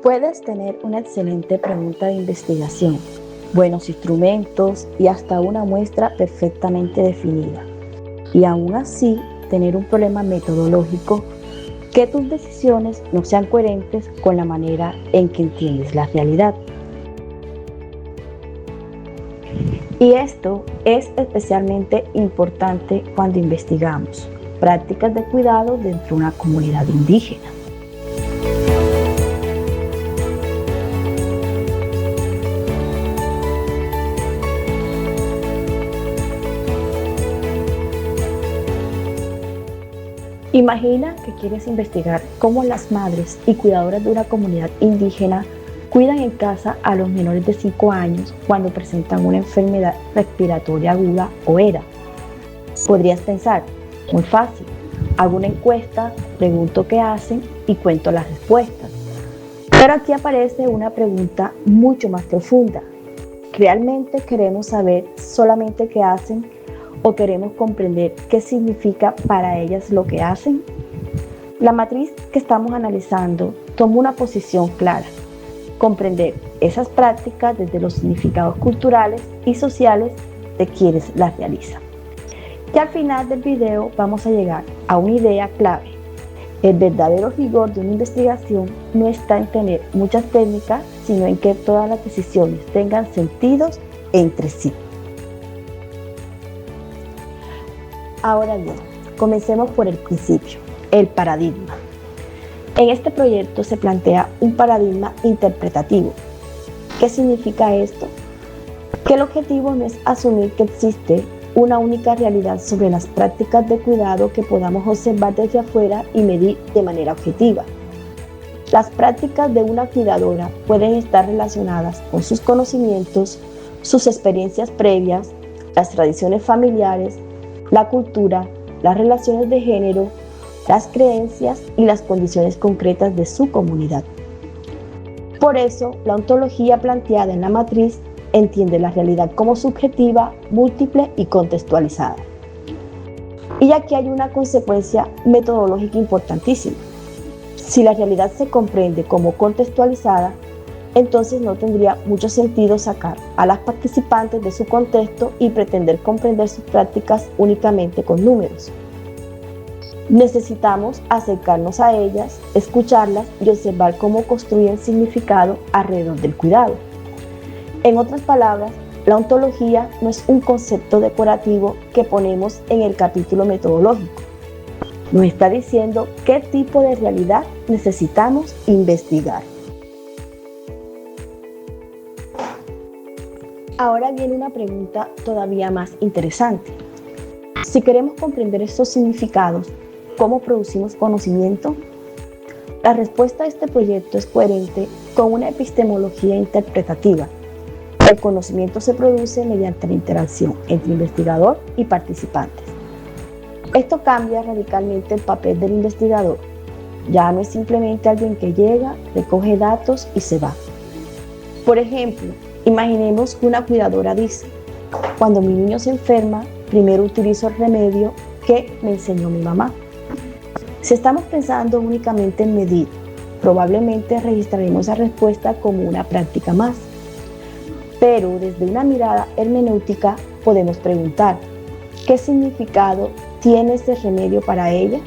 Puedes tener una excelente pregunta de investigación, buenos instrumentos y hasta una muestra perfectamente definida. Y aún así, tener un problema metodológico que tus decisiones no sean coherentes con la manera en que entiendes la realidad. Y esto es especialmente importante cuando investigamos prácticas de cuidado dentro de una comunidad indígena. Imagina que quieres investigar cómo las madres y cuidadoras de una comunidad indígena cuidan en casa a los menores de 5 años cuando presentan una enfermedad respiratoria aguda o ERA. Podrías pensar, muy fácil, hago una encuesta, pregunto qué hacen y cuento las respuestas. Pero aquí aparece una pregunta mucho más profunda. ¿Realmente queremos saber solamente qué hacen o queremos comprender qué significa para ellas lo que hacen? La matriz que estamos analizando toma una posición clara: comprender esas prácticas desde los significados culturales y sociales de quienes las realizan. Y al final del video vamos a llegar a una idea clave. El verdadero rigor de una investigación no está en tener muchas técnicas, sino en que todas las decisiones tengan sentidos entre sí. Ahora bien, comencemos por el principio, el paradigma. En este proyecto se plantea un paradigma interpretativo. ¿Qué significa esto? Que el objetivo no es asumir que existe una única realidad sobre las prácticas de cuidado que podamos observar desde afuera y medir de manera objetiva. Las prácticas de una cuidadora pueden estar relacionadas con sus conocimientos, sus experiencias previas, las tradiciones familiares, la cultura, las relaciones de género, las creencias y las condiciones concretas de su comunidad. Por eso, la ontología planteada en la matriz entiende la realidad como subjetiva, múltiple y contextualizada. Y aquí hay una consecuencia metodológica importantísima. Si la realidad se comprende como contextualizada, entonces no tendría mucho sentido sacar a las participantes de su contexto y pretender comprender sus prácticas únicamente con números. Necesitamos acercarnos a ellas, escucharlas y observar cómo construyen significado alrededor del cuidado. En otras palabras, la ontología no es un concepto decorativo que ponemos en el capítulo metodológico. Nos está diciendo qué tipo de realidad necesitamos investigar. Ahora viene una pregunta todavía más interesante. Si queremos comprender estos significados, ¿cómo producimos conocimiento? La respuesta a este proyecto es coherente con una epistemología interpretativa. El conocimiento se produce mediante la interacción entre investigador y participantes. Esto cambia radicalmente el papel del investigador. Ya no es simplemente alguien que llega, recoge datos y se va. Por ejemplo, imaginemos que una cuidadora dice: cuando mi niño se enferma, primero utilizo el remedio que me enseñó mi mamá. Si estamos pensando únicamente en medir, probablemente registraremos esa respuesta como una práctica más. Pero desde una mirada hermenéutica podemos preguntar: ¿qué significado tiene ese remedio para ella?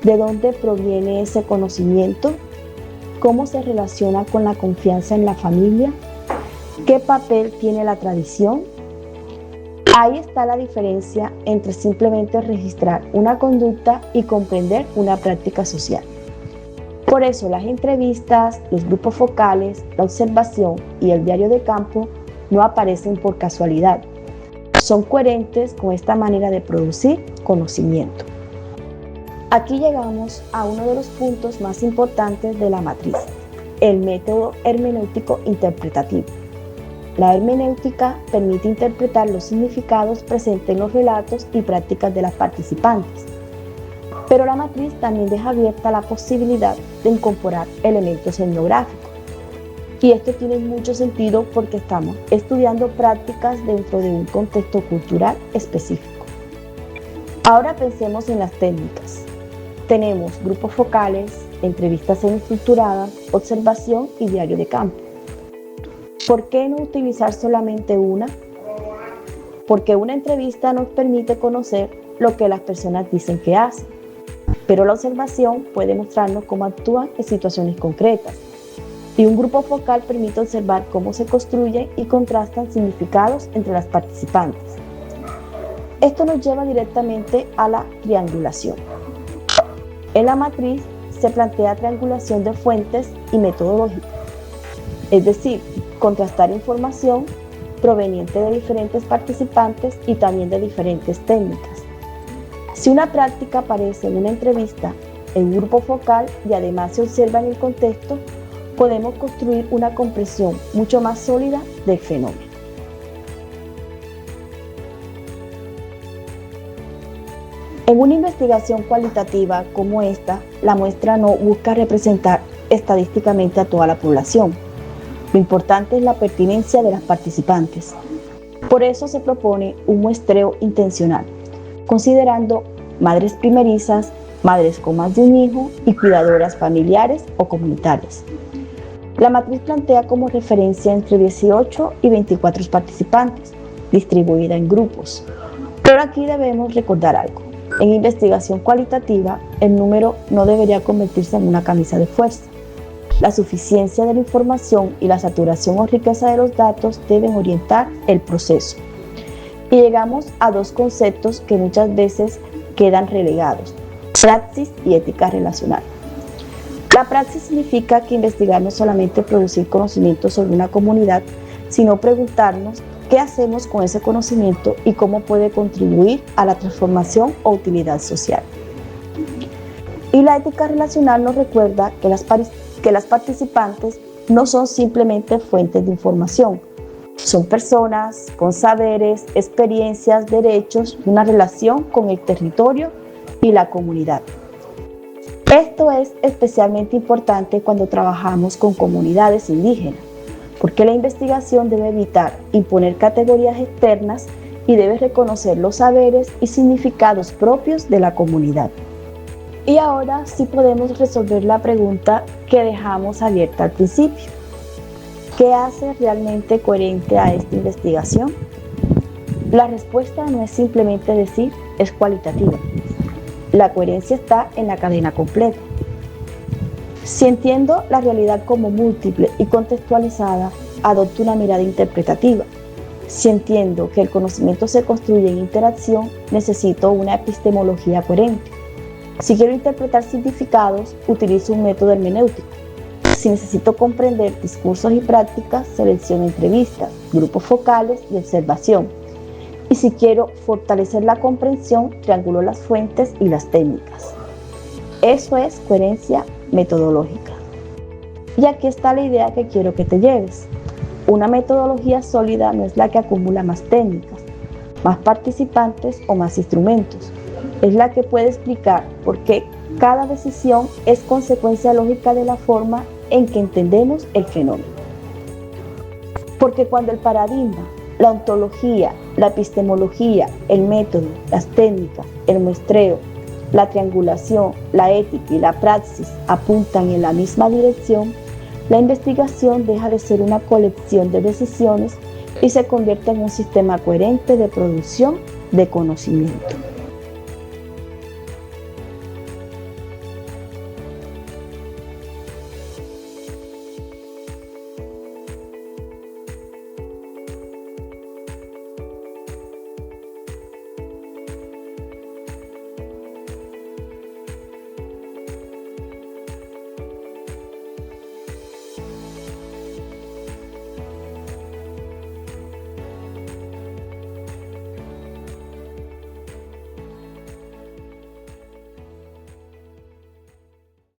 ¿De dónde proviene ese conocimiento? ¿Cómo se relaciona con la confianza en la familia? ¿Qué papel tiene la tradición? Ahí está la diferencia entre simplemente registrar una conducta y comprender una práctica social. Por eso las entrevistas, los grupos focales, la observación y el diario de campo no aparecen por casualidad. Son coherentes con esta manera de producir conocimiento. Aquí llegamos a uno de los puntos más importantes de la matriz, el método hermenéutico interpretativo. La hermenéutica permite interpretar los significados presentes en los relatos y prácticas de las participantes. Pero la matriz también deja abierta la posibilidad de incorporar elementos etnográficos. Y esto tiene mucho sentido porque estamos estudiando prácticas dentro de un contexto cultural específico. Ahora pensemos en las técnicas. Tenemos grupos focales, entrevistas semiestructuradas, observación y diario de campo. ¿Por qué no utilizar solamente una? Porque una entrevista nos permite conocer lo que las personas dicen que hacen, pero la observación puede mostrarnos cómo actúan en situaciones concretas. Y un grupo focal permite observar cómo se construyen y contrastan significados entre las participantes. Esto nos lleva directamente a la triangulación. En la matriz se plantea triangulación de fuentes y metodológica, es decir, contrastar información proveniente de diferentes participantes y también de diferentes técnicas. Si una práctica aparece en una entrevista, en un grupo focal y además se observa en el contexto, podemos construir una comprensión mucho más sólida del fenómeno. En una investigación cualitativa como esta, la muestra no busca representar estadísticamente a toda la población. Lo importante es la pertinencia de las participantes. Por eso se propone un muestreo intencional, considerando madres primerizas, madres con más de un hijo y cuidadoras familiares o comunitarias. La matriz plantea como referencia entre 18 y 24 participantes, distribuida en grupos. Pero aquí debemos recordar algo. En investigación cualitativa, el número no debería convertirse en una camisa de fuerza. La suficiencia de la información y la saturación o riqueza de los datos deben orientar el proceso. Y llegamos a dos conceptos que muchas veces quedan relegados: praxis y ética relacional. La praxis significa que investigar no solamente producir conocimiento sobre una comunidad, sino preguntarnos qué hacemos con ese conocimiento y cómo puede contribuir a la transformación o utilidad social. Y la ética relacional nos recuerda que las participantes no son simplemente fuentes de información, son personas con saberes, experiencias, derechos y una relación con el territorio y la comunidad. Esto es especialmente importante cuando trabajamos con comunidades indígenas, porque la investigación debe evitar imponer categorías externas y debe reconocer los saberes y significados propios de la comunidad. Y ahora sí podemos resolver la pregunta que dejamos abierta al principio. ¿Qué hace realmente coherente a esta investigación? La respuesta no es simplemente decir es cualitativa. La coherencia está en la cadena completa. Si entiendo la realidad como múltiple y contextualizada, adopto una mirada interpretativa. Si entiendo que el conocimiento se construye en interacción, necesito una epistemología coherente. Si quiero interpretar significados, utilizo un método hermenéutico. Si necesito comprender discursos y prácticas, selecciono entrevistas, grupos focales y observación. Y si quiero fortalecer la comprensión, triangulo las fuentes y las técnicas. Eso es coherencia metodológica. Y aquí está la idea que quiero que te lleves. Una metodología sólida no es la que acumula más técnicas, más participantes o más instrumentos. Es la que puede explicar por qué cada decisión es consecuencia lógica de la forma en que entendemos el fenómeno. Porque cuando el paradigma, la ontología, la epistemología, el método, las técnicas, el muestreo, la triangulación, la ética y la praxis apuntan en la misma dirección, la investigación deja de ser una colección de decisiones y se convierte en un sistema coherente de producción de conocimiento.